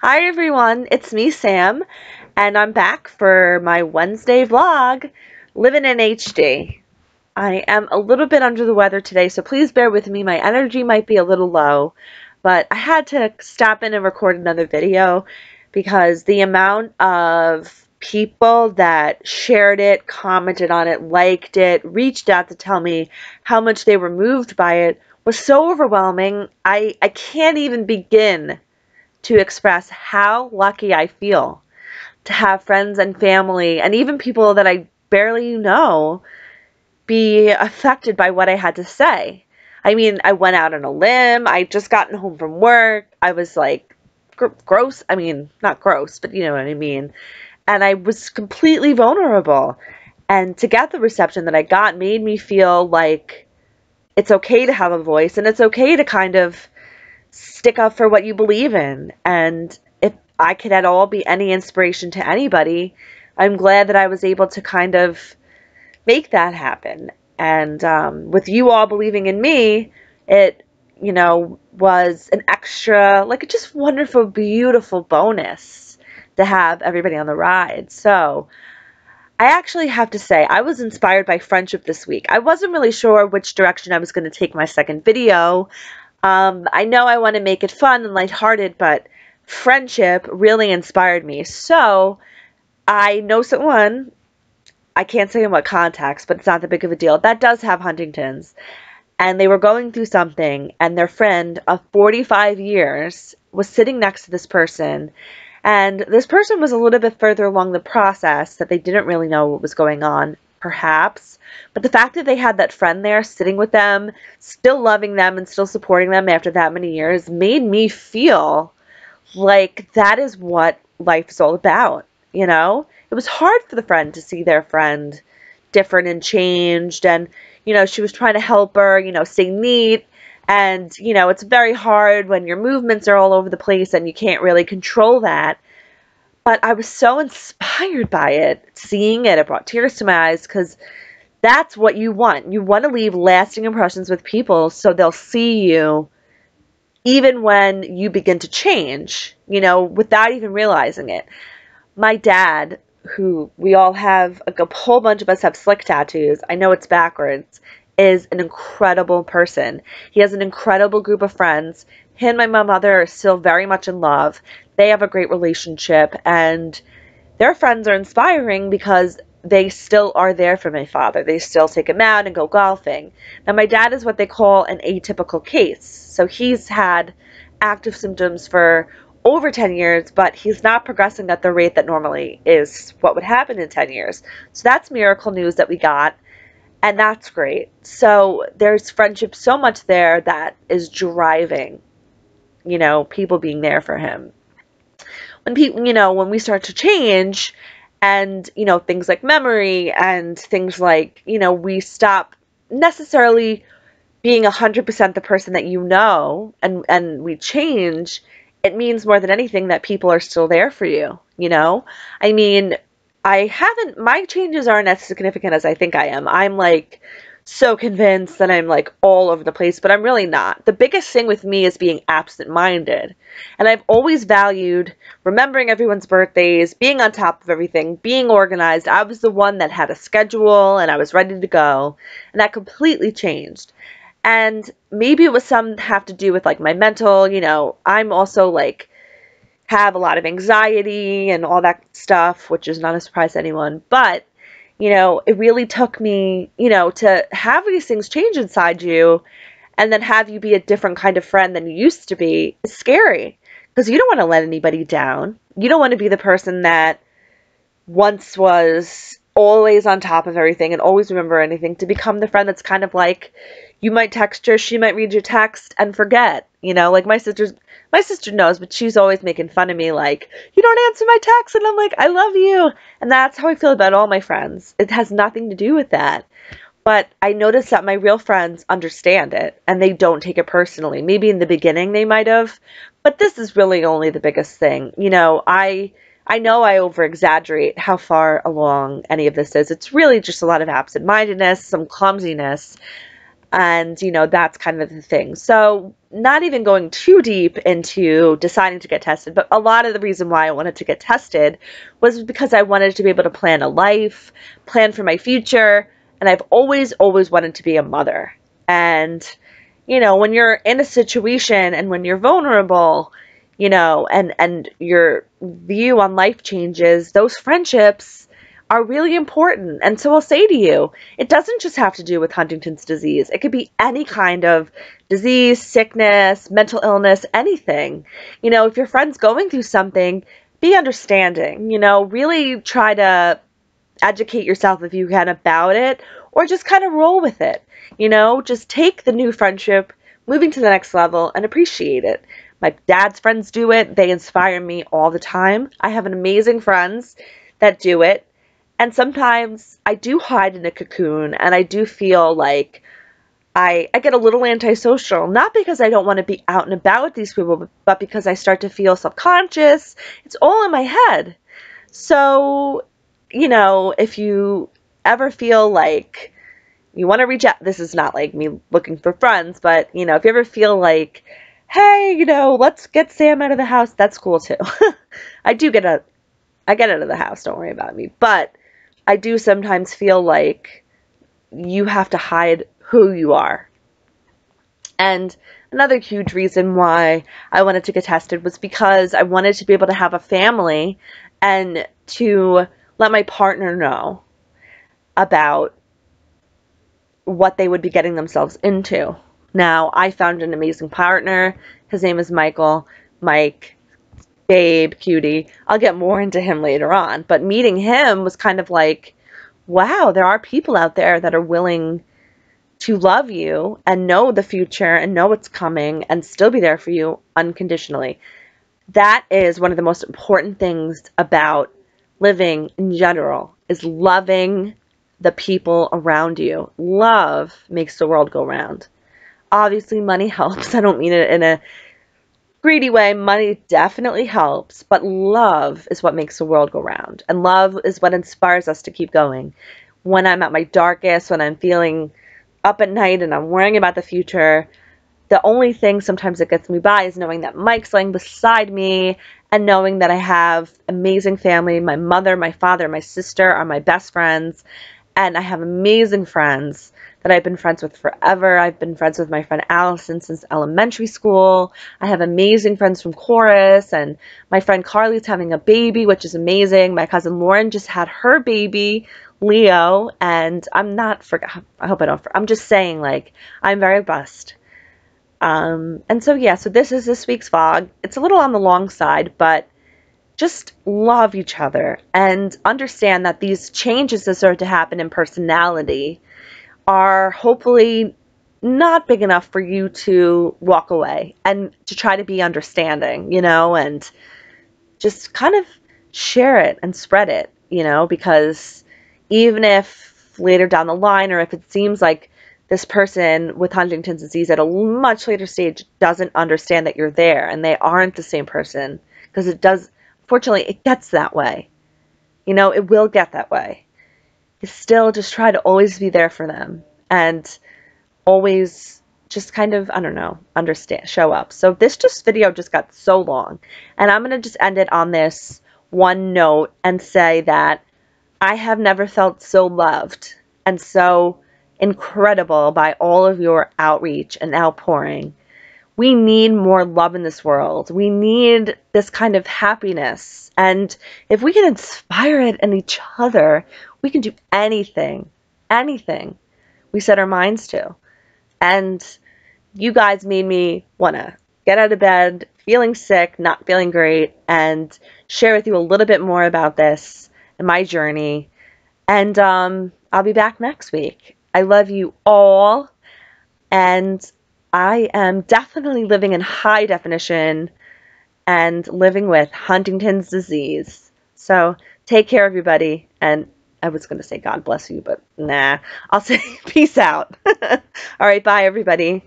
Hi everyone, it's me Sam, and I'm back for my Wednesday vlog, Living in HD. I am a little bit under the weather today, so please bear with me. My energy might be a little low, but I had to stop in and record another video because the amount of people that shared it, commented on it, liked it, reached out to tell me how much they were moved by it was so overwhelming. I can't even begin to express how lucky I feel to have friends and family and even people that I barely know be affected by what I had to say. I mean, I went out on a limb. I just gotten home from work. I was like gross. I mean, not gross, but you know what I mean. And I was completely vulnerable. And to get the reception that I got made me feel like it's okay to have a voice and it's okay to kind of stick up for what you believe in. And if I could at all be any inspiration to anybody, I'm glad that I was able to kind of make that happen. And with you all believing in me, it, was an extra, like a just wonderful, beautiful bonus to have everybody on the ride. So I actually have to say, I was inspired by friendship this week. I wasn't really sure which direction I was going to take my second video. I know I want to make it fun and lighthearted, but friendship really inspired me. So I know someone, I can't say in what context, but it's not that big of a deal, that does have Huntington's. And they were going through something, and their friend of 45 years was sitting next to this person. And this person was a little bit further along the process that they didn't really know what was going on, perhaps. But the fact that they had that friend there sitting with them, still loving them and still supporting them after that many years, made me feel like that is what life is all about, you know? It was hard for the friend to see their friend different and changed, and, she was trying to help her, stay neat, and, it's very hard when your movements are all over the place and you can't really control that. But I was so inspired by it, seeing it. It brought tears to my eyes because that's what you want. You want to leave lasting impressions with people so they'll see you even when you begin to change, without even realizing it. My dad, who we all have, a whole bunch of us have slick tattoos, I know it's backwards, is an incredible person. He has an incredible group of friends. He and my mother are still very much in love. They have a great relationship, and their friends are inspiring because they still are there for my father. They still take him out and go golfing. Now, my dad is what they call an atypical case. So he's had active symptoms for over 10 years, but he's not progressing at the rate that normally is what would happen in 10 years. So that's miracle news that we got, and that's great. So there's friendship so much there that is driving, people being there for him. When people, when we start to change and, things like memory and things like, we stop necessarily being 100% the person that and we change, it means more than anything that people are still there for you, I mean, my changes aren't as significant as I think I am. I'm like so convinced that I'm like all over the place, but I'm really not. The biggest thing with me is being absent-minded. And I've always valued remembering everyone's birthdays, being on top of everything, being organized. I was the one that had a schedule and I was ready to go. And that completely changed. And maybe it was some have to do with like my mental, I'm also like have a lot of anxiety and all that stuff, which is not a surprise to anyone. But, it really took me, to have these things change inside you and then have you be a different kind of friend than you used to be is scary because you don't want to let anybody down. You don't want to be the person that once was always on top of everything and always remember anything to become the friend that's kind of like you might text her, she might read your text and forget, like my sister knows, but she's always making fun of me like, you don't answer my text, and I'm like, I love you. And that's how I feel about all my friends. It has nothing to do with that. But I noticed that my real friends understand it and they don't take it personally. Maybe in the beginning they might have, but this is really only the biggest thing. I know I over exaggerate how far along any of this is. It's really just a lot of absent-mindedness, some clumsiness. And, that's kind of the thing. So not even going too deep into deciding to get tested, but a lot of the reason why I wanted to get tested was because I wanted to be able to plan a life, plan for my future, and I've always, always wanted to be a mother. And, when you're in a situation and when you're vulnerable, and your view on life changes, those friendships are really important. And so I'll say to you, it doesn't just have to do with Huntington's disease. It could be any kind of disease, sickness, mental illness, anything. If your friend's going through something, be understanding, really try to educate yourself if you can about it, or just kind of roll with it. Just take the new friendship, moving to the next level, and appreciate it. My dad's friends do it. They inspire me all the time. I have an amazing friends that do it. And sometimes I do hide in a cocoon and I do feel like I get a little antisocial, not because I don't want to be out and about with these people, but because I start to feel self-conscious. It's all in my head. So, if you ever feel like you want to reach out, this is not like me looking for friends, but, if you ever feel like, hey, let's get Sam out of the house, that's cool too. I get out of the house, don't worry about me. But I do sometimes feel like you have to hide who you are. And another huge reason why I wanted to get tested was because I wanted to be able to have a family and to let my partner know about what they would be getting themselves into. Now, I found an amazing partner. His name is Michael. Mike, babe, cutie. I'll get more into him later on. But meeting him was kind of like, wow, there are people out there that are willing to love you and know the future and know what's coming and still be there for you unconditionally. That is one of the most important things about living in general, is loving the people around you. Love makes the world go round. Obviously, money helps. I don't mean it in a greedy way. Money definitely helps, but love is what makes the world go round. And love is what inspires us to keep going. When I'm at my darkest, when I'm feeling up at night and I'm worrying about the future, the only thing sometimes that gets me by is knowing that Mike's laying beside me and knowing that I have amazing family. My mother, my father, my sister are my best friends, and I have amazing friends that I've been friends with forever. I've been friends with my friend Allison since elementary school. I have amazing friends from chorus, and my friend Carly's having a baby, which is amazing. My cousin Lauren just had her baby, Leo, and I hope I don't, I'm just saying, like, I'm very blessed. And so, yeah, so this is this week's vlog. It's a little on the long side, but just love each other and understand that these changes that start to happen in personality are hopefully not big enough for you to walk away and to try to be understanding, and just kind of share it and spread it, because even if later down the line, or if it seems like this person with Huntington's disease at a much later stage doesn't understand that you're there and they aren't the same person, because fortunately, it gets that way. It will get that way. You still just try to always be there for them and always just kind of, I don't know, understand, show up. So this video just got so long, and I'm going to just end it on this one note and say that I have never felt so loved and so incredible by all of your outreach and outpouring. We need more love in this world. We need this kind of happiness. And if we can inspire it in each other, we can do anything, anything we set our minds to. And you guys made me want to get out of bed, feeling sick, not feeling great, and share with you a little bit more about this and my journey. And I'll be back next week. I love you all, and I am definitely living in high definition and living with Huntington's disease. So take care, everybody. And I was going to say God bless you, but nah. I'll say peace out. All right, bye, everybody.